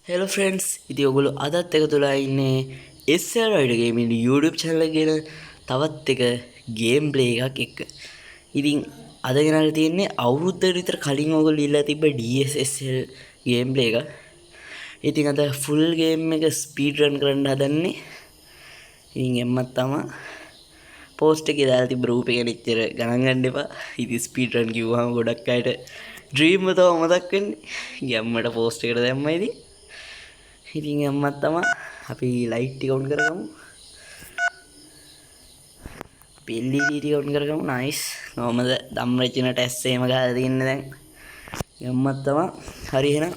Hello friends, ඉතින් ඔයගොල්ලෝ අදත් එකතුලා ඉන්නේ SR Rider Gaming YouTube channel එකේ තවත් එක ගේම් ප්ලේ එකක් එක්ක. ඉතින් අද ගෙනල්ලා තියෙන්නේ අවුරුද්දකට විතර කලින් ඔයගොල්ලෝ ඉල්ලා තිබ්බ DSSL ගේම් ප්ලේ එක. ඉතින් අද ෆුල් ගේම් එක ස්පීඩ් රන් කරන්න හදන්නේ. ඉතින් එම්මත් තමයි පෝස්ට් එකේ දාලා තිබ්බ රූප එක නිතර ගණන් ගන්න එපා. ඉතින් ස්පීඩ් රන් කිව්වම ගොඩක් අයට ඩ්‍රීම් එක තමයි මතක් වෙන්නේ. ගැම්මට පෝස්ට් එකට දැම්මා ඉතින්. ඉතින් එම්මත් තමයි අපි ලයිට් ටික ඔන් කරගමු. අපි LED ටික ඔන් කරගමු. නයිස්. කොහමද ධම්රචිනට ඇස් එහෙම ගහලා තින්නේ දැන්. එම්මත් තමයි. හරි එහෙනම්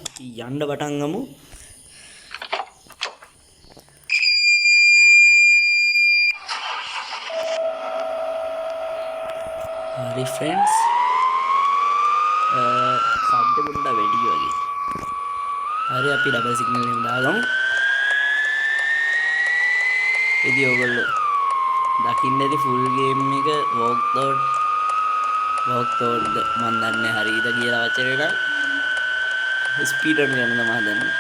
යන්න පටන් ගමු. හරි ෆ්‍රෙන්ඩ්ස්. සබ්ද පොඩ්ඩක් වැඩි වගේ. හරි අපි ඩබල් සිග්නල් එකම දාගමු. ඉතින් ඔයගොල්ලෝ දකින්න ඇති ෆුල් ගේම් එක වොක් තෝඩ් මන් දන්නේ හරියද කියලා වචනේට ස්පීඩ් රන් කරන්න තමයි හදන්නේ.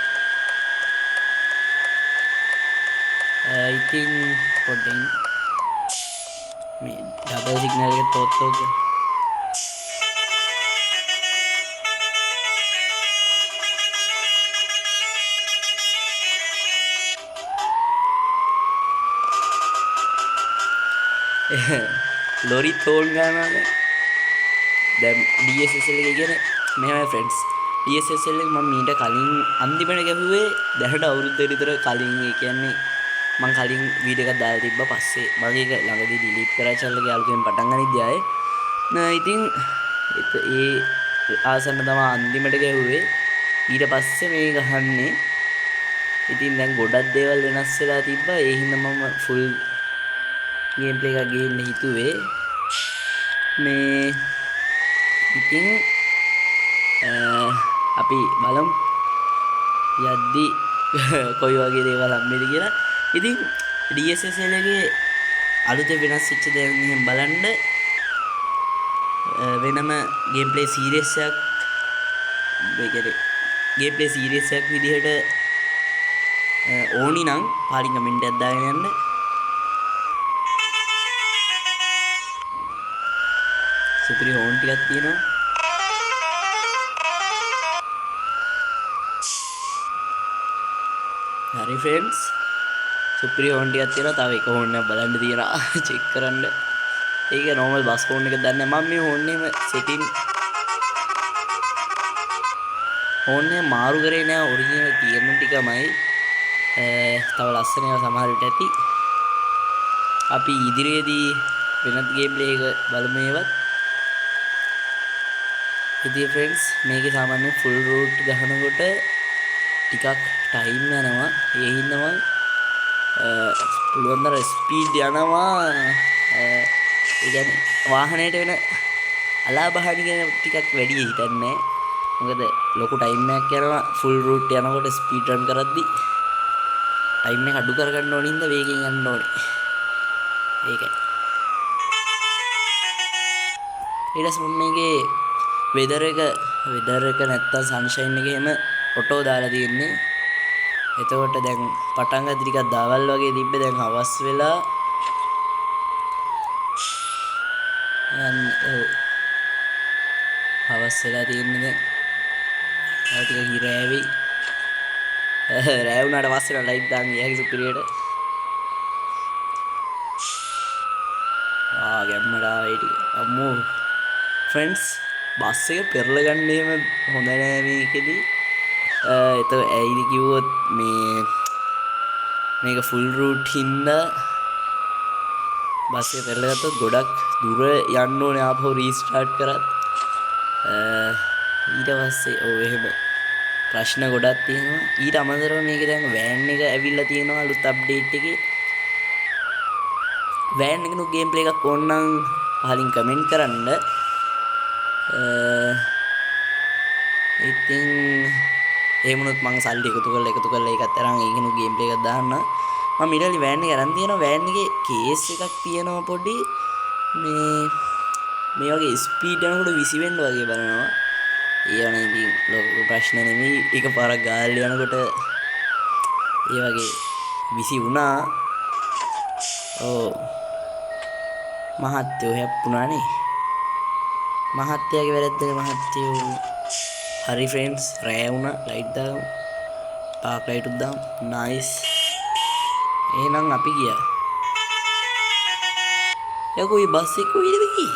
ඉතින් පොඩ්ඩෙන් මේ ඩබල් සිග්නල් එක තෝත් ලොරි තෝල් ගන්නවා දැන් DSSL එක කියන්නේ මෙහෙමයි ෆ්‍රෙන්ඩ්ස්. DSSL එක මම මීට කලින් අන්තිමට ගැහුවේ දැනට අවුරුද්දකට විතර කලින්. ඒ කියන්නේ මම කලින් වීඩියෝ එකක් දාලා තිබ්බා. පස්සේ මගේ එක ළඟදී ඩිලීට් කරා channel එක යාළුවෙන් පටන් ගනිද්දී ආයේ ඉතින් ඒ ආසන්න තමයි අන්තිමට ගැහුවේ. ඊට පස්සේ මේ ගහන්නේ. ඉතින් දැන් ගොඩක් දේවල් වෙනස් වෙලා තිබ්බා. ඒ හින්දා මම ෆුල් ගේම් ප්ලේ එකක් ගේන්න හිතුවේ. මේ ඉතින් අපි බලමු යද්දි කොයි වගේ දේවල් හම්බෙද කියලා. ඉතින් DSSL එකේ අලුත වෙනස් වෙච්ච දේ මෙහෙම බලන්න වෙනම ගේම් ප්ලේ සීරීස් එකක් ගේම් ප්ලේ සීරීස් එකක් විදිහට ඕනි නම් පාලින් කමෙන්ට් එකක් දාගෙන යන්න. සුපිරි හෝන් ටිකක් තියෙනවා. හරි ෆ්‍රෙන්ඩ්ස්, සුපිරි හෝන් ටිකක් තියෙනවා. තව එක හෝන් එකක් බලන්න තියෙනවා චෙක් කරන්න. ඒක නෝමල් බස් හෝන් එක දන්නේ මම මේ හෝන් එකම සෙටින් හෝන් එක මාරු කරේ නෑ. ඔරිජිනල් තියෙන ටිකමයි. තව ලස්සන ඒවා සමහර විට ඇති. අපි ඉදිරියේදී වෙනත් ගේම් ප්ලේ එක බලමු ඒවත්. ඉතින් ෆ්‍රෙන්ඩ්ස් මේකේ සාමාන්‍යයෙන් ෆුල් රූට් ගහනකොට ටිකක් ටයිම් යනවා. ඒ හින්දා මම පුළුවන් තරම් ස්පීඩ් යනවා. ඒ කියන්නේ වාහනයට වෙන අලාභහානි ගැන ටිකක් වැඩි හිතන්නේ. මොකද ලොකු ටයිම් එකක් යනවා ෆුල් රූට් යනකොට ස්පීඩ් රන් කරද්දි. ටයිම් එක අඩු කරගන්න ඕන හින්දා වේගෙන් යන්න ඕනේ. ඒකයි. ඊට පස්සේ මම මේකේ වෙදර් එක නැත්තම් සන්ෂයින් එක එහෙම ඔටෝ දාලා තියෙන්නේ. එතකොට දැන් පටන් ගන්න ටිකක් දවල් වගේ තිබ්බේ. දැන් හවස් වෙලා හවස් වෙලා තියෙන්නේ දැන්. තව ටික හිර ඇවි. රෑ වුණාට පස්සේ ලයිට් දාන් ගියා සුපිරියට. ගැම්මට ආවේ ටික. අම්මෝ ෆ්‍රෙන්ඩ්ස් බස් එක පෙරලා ගන්න එහෙම හොඳ නෑ මේකෙදි. ඇයිද කිව්වොත් මේක ෆුල් රූට් හින්දා බස් එක පෙරලා ගත්තොත් ගොඩක් දුර යන්න ඕනේ ආපහු රීස්ටාර්ට් කරත්. ඊට පස්සේ එහෙම ප්‍රශ්න ගොඩක් තියෙනවා. ඊට අමතරව මේකේ දැන් වෑන් එක ඇවිල්ලා තියෙනවා අලුත් අප්ඩේට් එකේ. වෑන් එකේ ගේම් ප්ලේ එකක් ඕන නම් පහලින් කමෙන්ට් කරන්න. ඉතින් එහෙමනොත් මං සල්ලි එකතු කරලා ඒකත් අරන් ඒකිනු ගේම් ප්ලේ එකක් දාන්න. මම ඊළඟ වෑන් එක අරන් තියෙනවා. වෑන් එකේ කේස් එකක් තියෙනවා පොඩි. මේ වගේ ස්පීඩ් යනකොට විසි වෙන්න වගේ බලනවා. ඒවනේ ඉතින් ලොකු ප්‍රශ්න නෙමෙයි. එකපාරක් ගාල් යනකොට ඒ වගේ විසි වුණා. ඕ මහත්තයෝ හැප්පුණානේ. මහත්තයාගේ වැරද්දනේ මහත්තයෝ. හරි ෆ්‍රෙන්ඩ්ස් රෑ වුණා ලයිට් දාමු. ටාක් ලයිට් උත් දාමු. නයිස්. එහෙනම් අපි ගියා. යකෝ මේ බස් එක කොහෙද ගියේ?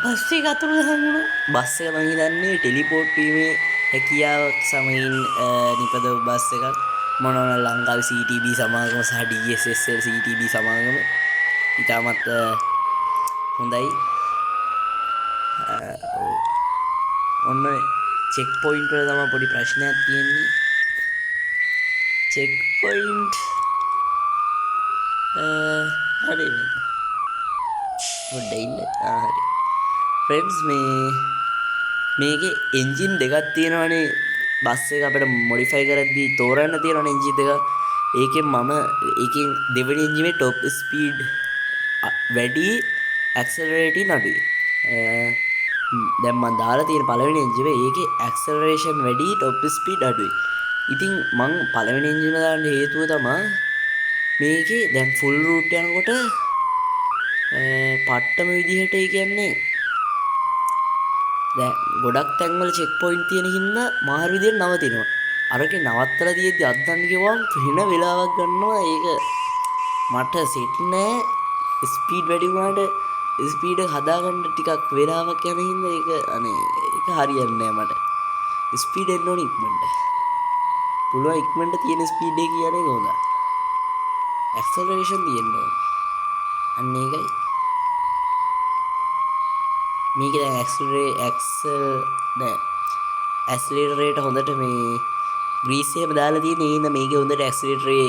බස් එක අතුරුදහන් වුණා. බස් එක මං හිතන්නේ ටෙලිපෝට් වීමේ හැකියාවක් සමගින් නිපදව බස් එකක්. මොනවන ලංකාවේ CTB සමාගම සහ DSSL CTB සමාගම ඉතාමත් හොඳයි. ඔන්න චෙක් පොයින්ට් වල තමයි පොඩි ප්‍රශ්නයක් තියෙන්නේ. චෙක් පොයින්ට් හරි පොඩ්ඩක් ඉන්න. හරි ෆ්‍රෙන්ඩ්ස් මේකේ එන්ජින් දෙකක් තියෙනවනේ. බස් එක අපිට මොඩිෆයි කරද්දී තෝරන්න තියෙනවනේ එන්ජින් දෙක. ඒකෙන් දෙවෙනි එන්ජිමේ টොප් ස්පීඩ් වැඩි, ඇක්සලරේටින් අඩුයි. දැන් මම දාලා තියෙන පළවෙනි එන්ජිමේ ඒකේ ඇක්සලරේෂන් වැඩි, টොප් ස්පීඩ් අඩුයි. ඉතින් මං පළවෙනි එන්ජිම දාන්න හේතුව තමයි මේකේ දැන් ෆුල් රූට් යනකොට පට්ටම විදිහට ඒ කියන්නේ දැන් ගොඩක් තැන්වල චෙක් පොයින්ට් තියෙන හින්දා මාරු විදිහට නවතිනවා. අරකේ නවත්තලා තියෙද්දි අද්දන්න ගියවම වෙන වෙලාවක් ගන්නවා. ඒක මට සෙට් නෑ. ස්පීඩ් වැඩි වුණාට ස්පීඩ් එක හදාගන්න ටිකක් වෙලාවක් යන හින්දා ඒක ඒක හරියන්නේ නෑ මට. ස්පීඩ් එන්න ඕනේ ඉක්මනට. පුළුවන් ඉක්මනට තියෙන ස්පීඩ් එක කියන්නේ කොහොමද? ඇක්සලරේෂන් තියෙන්න ඕනේ. අන්න ඒකයි. මේක දැන් ඇක්සලරේටර් හොඳට මේ ග්‍රීස් එහෙම දාලා තියෙන හින්දා මේකේ හොඳට ඇක්සලරේටරේ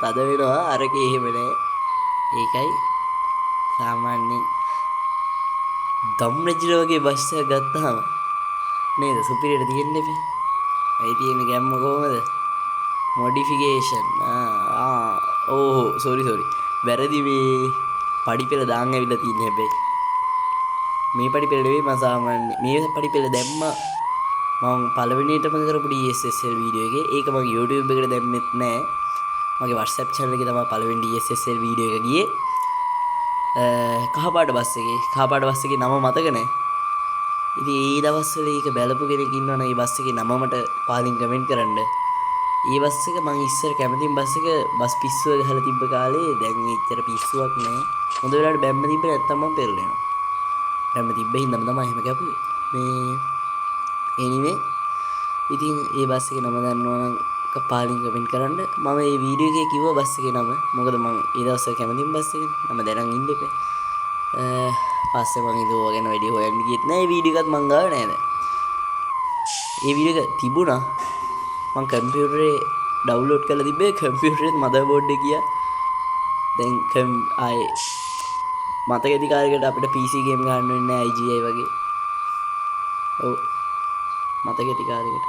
තද වෙනවා. අරකේ එහෙම නෑ. ඒකයි සාමාන්‍යයෙන් දම් රෙජින වගේ බස් එකක් ගත්තාම නේද සුපිරියට තියෙන්නේ බෑ. අයි තියෙන ගැම්ම කොහමද? මොඩිෆිකේෂන්. සෝරි වැරදි මේ පඩිපෙළ දාන්න ඇවිල්ලා තියෙන්නේ හැබැයි. මේ පඩිපෙළ නෙවෙයි මම සාමාන්‍ය මේ පඩිපෙළ දැම්මා මම පළවෙනියටම කරපු DSSL වීඩියෝ එකේ. ඒක මම YouTube එකට දැම්මෙත් නෑ. මගේ WhatsApp channel එකේ තමයි පළවෙනි DSSL වීඩියෝ එක ගියේ. කහපාට බස් එකේ නම මතක නෑ. ඉතින් ඒ දවස්වල ඒක බැලපු කෙනෙක් ඉන්නවනම් ඒ බස් එකේ නම මට පහලින් කමෙන්ට් කරන්න. ඒ බස් එක මං ඉස්සර කැමතිම බස් එක බස් පිස්සුව ගහලා තිබ්බ කාලේ. දැන් එච්චර පිස්සුවක් නෑ. හොඳ වෙලාවට බැම්ම තිබ්බ නැත්තම් මම පෙරලෙනවා. බැම්ම තිබ්බ හින්දාම තමයි එහෙම කැපුවේ. මේ anyway ඉතින් ඒ බස් එකේ නම දන්නවනම් පාලින් කමෙන්ට් කරන්න. මම මේ වීඩියෝ එකේ කිව්වා බස් එකේ නම. මොකද මං ඒ දවස්වල කැමතිම බස් එකනේ. නම දැනන් ඉන්න එපා. පස්සේ මං ඉතින් ඕවා ගැන වැඩි හොයන්න ගියෙත් නෑ. ඒ වීඩියෝ එකත් මං ගාව නෑ දැන්. ඒ වීඩියෝ එක තිබුණා. මං කම්පියුටරේ ඩවුන්ලෝඩ් කරලා තිබ්බේ. කම්පියුටරේ මදර්බෝඩ් එක ගියා. දැන් ආයේ මතක ඇති කාලෙකට අපිට PC ගේම් ගන්න වෙන්නේ නෑ IGI වගේ. ඔව් මතක ඇති කාලෙකට.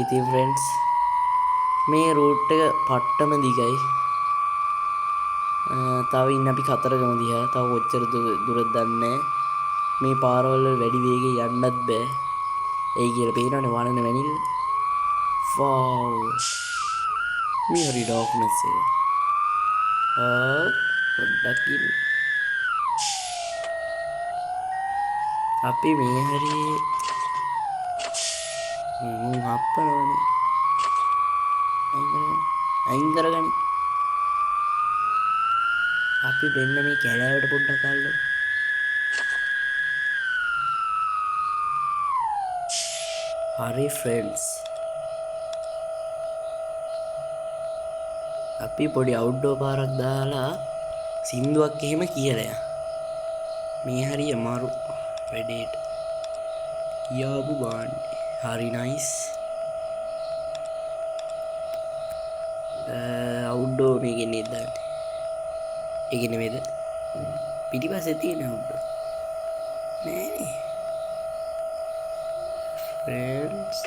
ඉතින් ෆ්‍රෙන්ඩ්ස් මේ රූට් එක පට්ටම දිගයි. තව ඉන්න අපි කතරගම දිහා. තව කොච්චර දුරද දන්නේ. මේ පාරවල් වැඩි වේගෙන් යන්නත් බෑ. ඒ කියලා පේනවනේ වනන වැනිල්ල. වාව්. මේ හරි ඩාර්ක්නස් එක. පොඩ්ඩක් ඉන්න. අපි මේ හරි මුන් හප්පනවනේ. අයින් කරගන්න. අපි වෙන්න මේ කැලෑවට පොඩ්ඩක් අල්ලමු. හරි ෆ්‍රෙන්ඩ්ස්. අපි පොඩි අවුට්ඩෝර් පාරක් දාලා සින්දුවක් එහෙම කියලා. මේ හරි අමාරු වැඩේට කියාපු බාන්නේ. හරි නයිස්. අවුට්ඩෝර් මේකේ නේද දාන්නේ. ඒක නෙමෙයිද? පිටිපස්සේ තියෙන අවුට්ඩෝර්. නෑනේ. ෆ්‍රෙන්ඩ්ස්.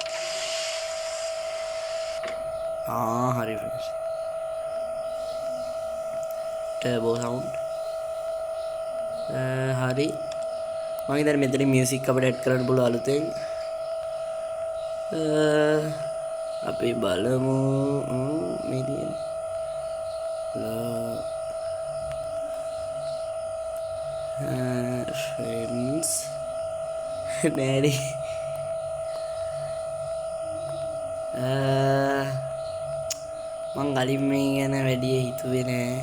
හරි ෆ්‍රෙන්ඩ්ස්. Turbo sound. හරි. මම ඉතින් මෙතන මියුසික් අපිට ඇඩ් කරන්න පුළුවන් අලුතෙන්. අපි බලමු මේ තියෙන ෆ්‍රෙන්ඩ්ස් නෑනේ මං කලින් මේ ගැන වැඩිය හිතුවේ නෑ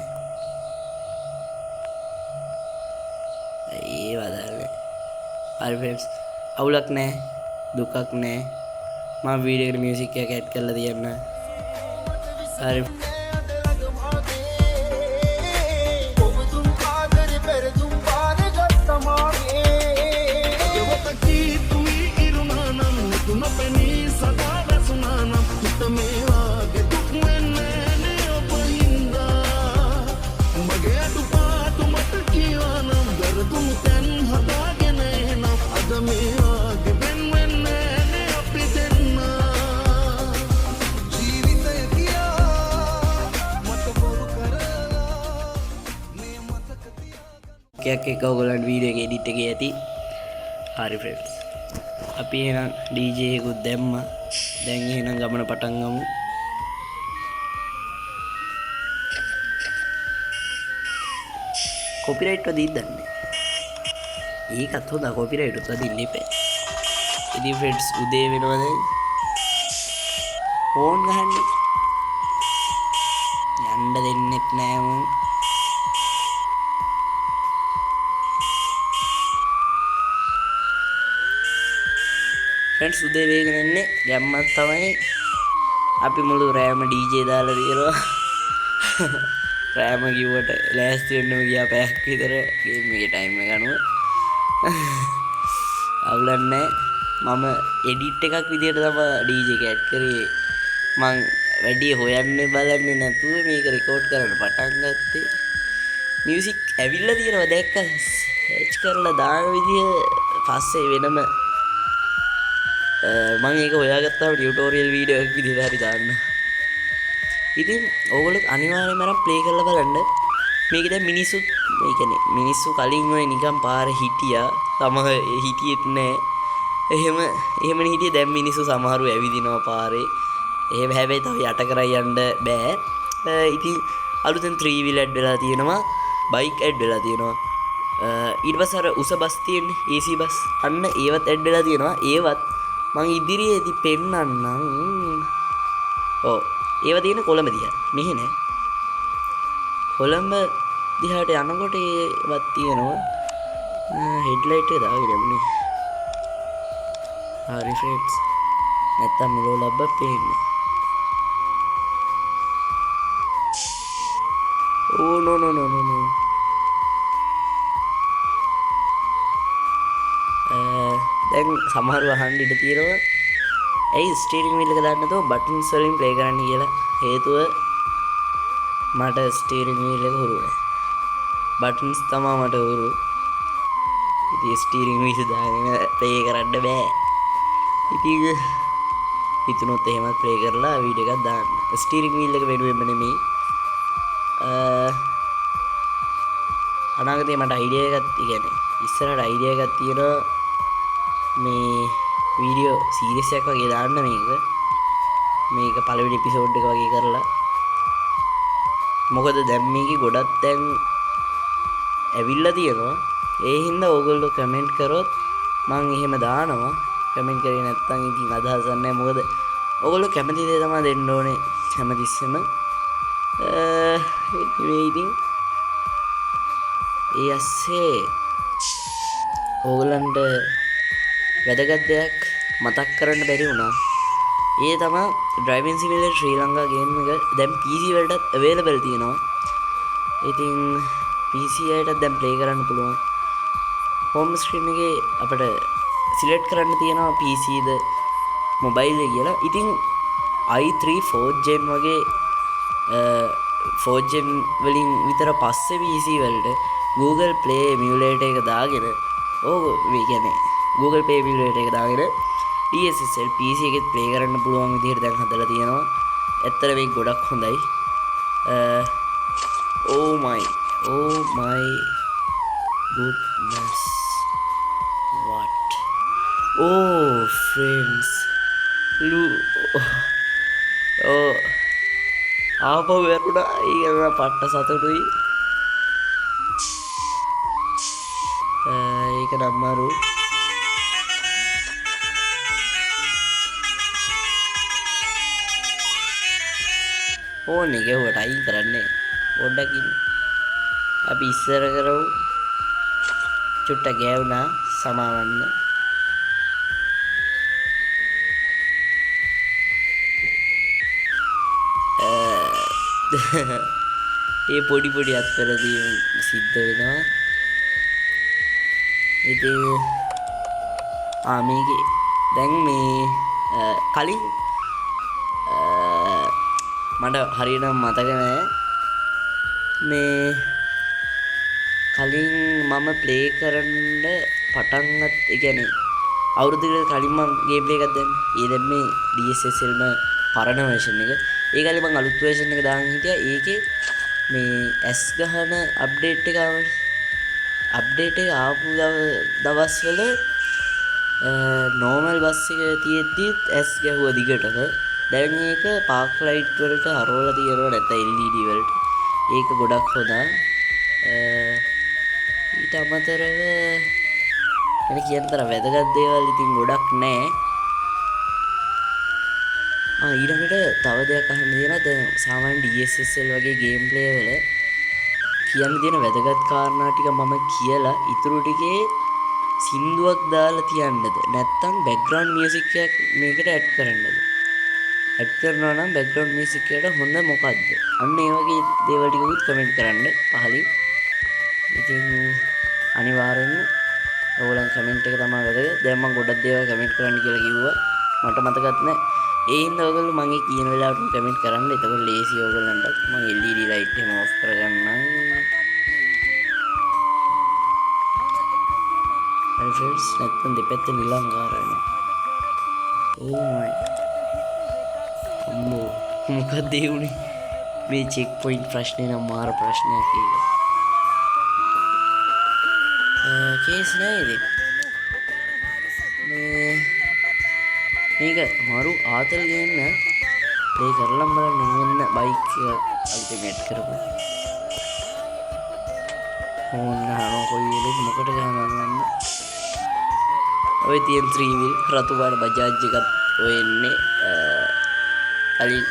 ඒ වදල්නේ හරි ෆ්‍රෙන්ඩ්ස් අවුලක් නෑ දුකක් නෑ මම වීඩියෝ එකට මියුසික් එකක් ඇඩ් කරලා තියන්න හරි එක ඔයගොල්ලන්ට වීඩියෝ එක එඩිට් එකේ ඇති. හරි ෆ්‍රෙන්ඩ්ස්. අපි එහෙනම් DJ එකකුත් දැම්මා. දැන් එහෙනම් ගමන පටන් ගමු. කොපිරයිට් වදින්න දන්නේ. ඒකත් හොඳ කොපිරයිට් උත් වදින්න එපා. ඉතින් ෆ්‍රෙන්ඩ්ස් උදේ වෙනවා දැන්. ෆෝන් ගහන්න. යන්න දෙන්නෙත් නෑ මම. ෆ්‍රෙන්ඩ්ස් උදේ වේගෙන එන්නේ ගැම්මක් තමයි අපි මුළු රෑම DJ දාලා තියෙනවා රෑම කිව්වට ලෑස්ති වෙන්නම ගියා පැයක් විතර ගේම් එකේ ටයිම් එක අනුව අවුලන්නේ මම එඩිට් එකක් විදියට තමයි DJ එක ඇඩ් කරේ මං වැඩි හොයන්නේ බලන්නේ නැතුව මේක රෙකෝඩ් කරන්න පටන් ගත්තේ මියුසික් ඇවිල්ලා තියෙනවා දැක්ක සර්ච් කරලා දාන විදිය පස්සේ වෙනම මම ඒක හොයාගත්තාම ටියුටෝරියල් වීඩියෝ එකක් විදිහට හරි දාන්න. ඉතින් ඕගොල්ලෝ අනිවාර්යයෙන්ම අරන් ප්ලේ කරලා බලන්න. මේක දැන් මිනිස්සු ඒ කියන්නේ මිනිස්සු කලින් ඔය නිකන් පාරේ හිටියා. සමහර හිටියෙත් නෑ. එහෙමනේ හිටියේ දැන් මිනිස්සු සමහරව ඇවිදිනවා පාරේ. එහෙම හැබැයි තව යට කරා යන්න බෑ. ඉතින් අලුතෙන් 3 wheel ඇඩ් වෙලා තියෙනවා. බයික් ඇඩ් වෙලා තියෙනවා. ඊට පස්සේ අර උස බස් තියෙන්නේ AC බස්. අන්න ඒවත් ඇඩ් වෙලා තියෙනවා. ඒවත් මං ඉදිරියේදී පෙන්නන්නම්. ඔව්. ඒව තියෙන කොළඹ දිහා. මෙහෙ නෑ. කොළඹ දිහාට යනකොට ඒවත් තියෙනවා. හෙඩ්ලයිට් එක දාගෙන යමුනේ. හරි ෆ්‍රෙන්ඩ්ස්. නැත්තම් මෙලෝ ලබ්බ පේන්නේ. ඕ නෝ. දැන් සමහරව අහන්න ඉඩ තියෙනවා ඇයි ස්ටීරින් වීල් එක දාන්න නැතුව බටන්ස් වලින් ප්ලේ කරන්න කියලා හේතුව මට ස්ටීරින් වීල් එක හුරු නැහැ බටන්ස් තමයි මට හුරු ඉතින් ස්ටීරින් වීල් දාගෙන ප්ලේ කරන්න බෑ ඉතින් හිතුනොත් එහෙමත් ප්ලේ කරලා වීඩියෝ එකක් දාන්න ස්ටීරින් වීල් එක වෙනුවෙන්ම නෙමෙයි අනාගතේ මට අයිඩියා එකක් කියන්නේ ඉස්සරහට අයිඩියා එකක් තියෙනවා මේ වීඩියෝ සීරීස් එකක් වගේ දාන්න මේක පළවෙනි එපිසෝඩ් එක වගේ කරලා මොකද දැන් මේකේ ගොඩක් දැන් ඇවිල්ලා තියෙනවා ඒ හින්දා ඕගොල්ලෝ කමෙන්ට් කරොත් මම එහෙම දානවා කමෙන්ට් කරේ නැත්නම් ඉතින් අදහසක් නැහැ මොකද ඕගොල්ලෝ කැමති දේ තමයි දෙන්න ඕනේ හැමතිස්සෙම මේ ඉතින් ඒ ඇස්සේ ඕගොල්ලන්ට වැදගත් දෙයක් මතක් කරන්න බැරි වුණා. ඒ තමයි Driving Simulator ශ්‍රී ලංකා ගේම් එක දැන් PC වලටත් available තියෙනවා. ඉතින් PC එකටත් දැන් play කරන්න පුළුවන්. home screen එකේ අපිට select කරන්න තියෙනවා PC ද mobile එක කියලා. ඉතින් i3 4th gen වගේ 4th gen වලින් විතර පස්සේ PC වලට Google Play emulator එක දාගෙන මේ කියන්නේ Google Play emulator එක දාගෙන DSSL PC එකෙත් play කරන්න පුළුවන් විදිහට දැන් හදලා තියෙනවා. ඇත්තට මේක ගොඩක් හොඳයි. oh my goodness what oh friends ආපහු වැරුණා. ඒක නම් පට්ට සතුටුයි. ඒක නම්මාරු ඕනේ ගෙවුවට අයින් කරන්නේ පොඩ්ඩකින් අපි ඉස්සර කරමු චුට්ට ගෑවුනා සමාවන්න ඒ පොඩි පොඩි අත්වලදී සිද්ධ වෙනවා ඉතින් මේකේ දැන් මේ කලින් මට හරියට මතක නෑ මේ කලින් මම ප්ලේ කරන්න පටන්ගත් කියන්නේ අවුරුදුකට කලින් මම ගේම් ප්ලේ එකක් දැම්මේ. ඒ දැම්මේ DSSL ම පරණ version එක. ඒකලි මම අලුත් version එක දාගෙන හිටියා. ඒකේ මේ S ගහන අප්ඩේට් එක ආවනේ. අප්ඩේට් එක ආපු දවස්වල නෝමල් බස් එක තියෙද්දි S ගැහුවා දිගටම. දැන් මේක පාක් ලයිට් වලට හරවලා තියෙනවා නැත්නම් LED වලට. ඒක ගොඩක් හොඳා. ඊට අමතරව වෙන කියන තරම් වැදගත් දේවල් ඉතින් ගොඩක් නැහැ. ඊළඟට තව දෙයක් අහන්න තියෙනවා. දැන් සාමාන්‍ය DSSL වගේ ගේම් ප්ලේ වල කියන්න තියෙන වැදගත් කාරණා ටික මම කියලා ඉතුරු ටිකේ සින්දුවක් දාලා තියන්නද නැත්නම් බෑග්ග්‍රවුන්ඩ් මියුසික් එකක් මේකට ඇඩ් කරන්නද? ඇඩ් කරනවා නම් බෑග්ග්‍රවුන්ඩ් මියුසික් එකට හොඳ මොකද්ද? අන්න ඒ වගේ දේවල් ටිකකුත් කමෙන්ට් කරන්න පහලින්. ඉතින් අනිවාර්යෙන්ම ඔයගොල්ලන් කමෙන්ට් එක තමයි වැදගත්. දැන් මම ගොඩක් දේවල් කමෙන්ට් කරන්න කියලා කිව්වා. මට මතකත් නැහැ. ඒ හින්දා ඔයගොල්ලෝ මගේ කියන වෙලාවට කමෙන්ට් කරන්න. එතකොට ලේසි ඔයගොල්ලන්ට මම LED ලයිට් එහෙම ඔෆ් කරගන්නම්. හරි ෆ්‍රෙන්ඩ්ස් නැත්නම් දෙපැත්ත නිලංගාර වෙනවා. ඕ මයි. අම්මෝ මොකක්ද ඒ උනේ? මේ චෙක් පොයින්ට් ප්‍රශ්නේ නම් මාර ප්‍රශ්නයක් ඒක. කේස් නෑ ඉතින්. මේක මාරු ආතල් ගේන්න ප්ලේ කරලා බලන්න මෙන්න බයික් එක අල්ටිමේට් කරපුවා. ඕන්න කොයි වෙලෙත් මොකට ගහනවද? ඔය තියෙන 3 wheel රතු පාට බජාජ් එකත් ඔය එන්නේ කලින්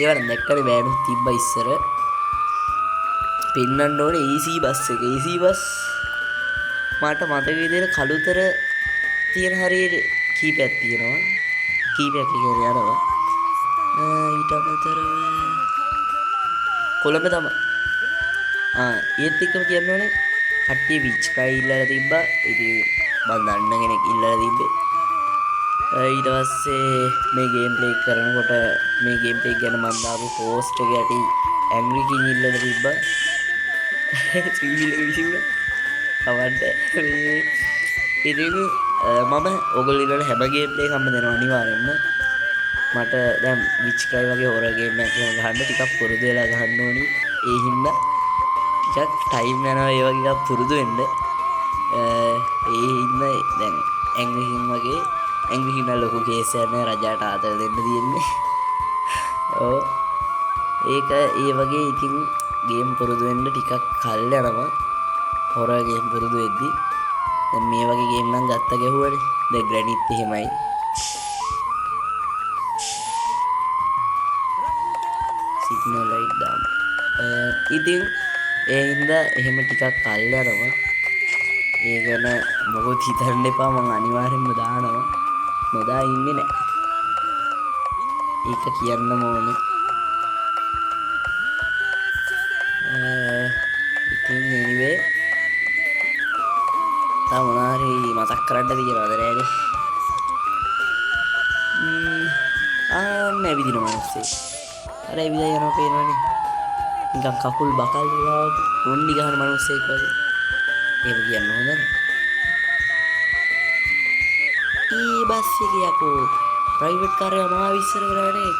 ඒවන දැක්කනේ බෑනුත් තිබ්බා ඉස්සර පෙන්නන්න ඕනේ EC බස් එක. EC බස් මට මතක විදිහට කළුතර තියෙන හරියට කීපයක් තියෙනවා. කීපයක් කියන්නේ යනවා. ඊට අමතරව කොළඹ තමයි. ඒත් එක්කම කියන්න ඕනේ කට්ටිය විච් කයි ඉල්ලලා තිබ්බා. ඉතින් මම දන්න කෙනෙක් ඉල්ලලා තිබ්බේ. ඊට පස්සේ මේ ගේම් ප්ලේ කරනකොට මේ ගේම් ප්ලේ ගැන මම දාපු පෝස්ට් එක යටි ඇන්ග්‍රි කින් ඉල්ලලා තිබ්බා. ත්‍රිවිල් එක විසිුණා. අවන්න ඉතින් මම ඔයගොල්ලෝ ඉල්ලන හැම ගේම් ප්ලේ එකක්ම දෙනවා අනිවාර්යෙන්ම. මට දැන් විච් ක්‍රයි වගේ හොරර් ගේම් එකක් ගහන්න ටිකක් පුරුදු වෙලා ගහන්න ඕනි. ඒ හින්දා ටිකක් ටයිම් යනවා ඒ වගේ එකක් පුරුදු වෙන්න. ඒ හින්දා දැන් ඇන්ග්‍රි කින් වගේ ඇන්ග්‍රි කින් ලොකු කේස් එකක් නෑ රජාට ආතල් දෙන්න තියෙන්නේ. ඔව් ඒක ඒ වගේ ඉතින් ගේම් පුරුදු වෙන්න ටිකක් කල් යනවා. හොරර් ගේම් පුරුදු වෙද්දි දැන් මේ වගේ ගේම් නම් ගත්ත ගැහුවනේ. දැන් ග්‍රැනිත් එහෙමයි. සිග්නල් ලයිට් දාමු. ඉතින් ඒ හින්දා එහෙම ටිකක් කල් යනවා. ඒ ගැන මොකොත් හිතන්න එපා. මම අනිවාර්යෙන්ම දානවා. නොදා ඉන්නේ නැහැ. ඒක කියන්නම ඕනේ. ඉතින් anyway තා මොනාරි මතක් කරන්න තියෙනවද නෑනේ. ඇවිදින මනුස්සේ. අර ඇවිදලා යනවා පේනවනේ. නිකන් කකුල් බකල් වෙලා රොන්ඩි ගහන මනුස්සෙක් වගේ. එහෙම කියන්න හොඳ නෑ. බස් එකේ යකෝ ප්‍රයිවට් කාර් එක මාව ඉස්සර කරානේ.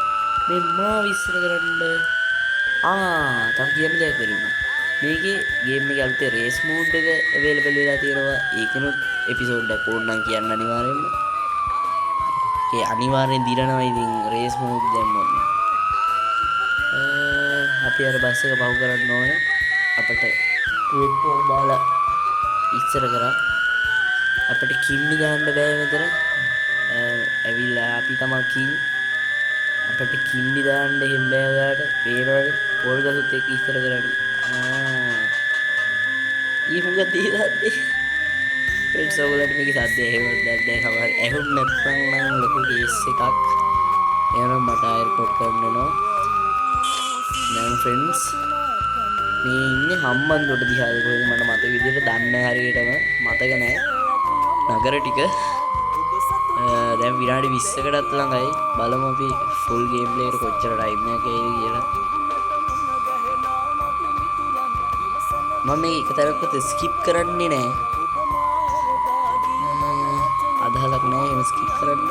මේ මාව ඉස්සර කරන්න තව කියන්න දෙයක් වෙනවා. මේකේ ගේම් එකේ අලුතෙන් රේස් මෝඩ් එක අවైలබල් වෙලා තියෙනවා. ඒකනොත් එපිසෝඩ් එකක් ඕනනම් කියන්න අනිවාර්යෙන්ම. ඒ අනිවාර්යෙන් දිරනවා ඉතින් රේස් මෝඩ් දැම්මොත්. අපි අර බස් එක පහු කරන්න ඕනේ. අපිට රෙඩ් පෝල් දාලා ඉස්සර කරා. අපිට කින්නි ගන්න බෑ මෙතන. ඇවිල්ලා අපි තමයි කින්. අපිට කින්නි දාන්න එහෙම බෑ ඔයාලට. පේනවනේ පෝල් ගසුත් එක්ක ඉස්සර කරන්නේ. ඊ මොකද දීලාන්නේ? ෆ්‍රෙන්ඩ්ස් ඔයගොල්ලන්ට මේකේ සද්දය එහෙමවත් දැන් සමහර ඇහුම් නැත්නම් නම් ලොකු කේස් එකක්. එහෙනම් මට එයාර්පෝට් කරන්න වෙනවා. දැන් ෆ්‍රෙන්ඩ්ස් මේ ඉන්නේ හම්බන්තොට දිහාද කොහෙද මට මතක විදිහට දන්නේ නැහැ හරියටම මතක නැහැ නගර ටික. දැන් විනාඩි 20කටත් ළඟයි. බලමු අපි ෆුල් ගේම් ප්ලේ එකට කොච්චර ටයිම් එකක් ඇයිද කියලා. මම මේ එක තරක්වත් ස්කිප් කරන්නේ නැහැ. අදහලක් නැහැ එහෙම ස්කිප් කරන්න.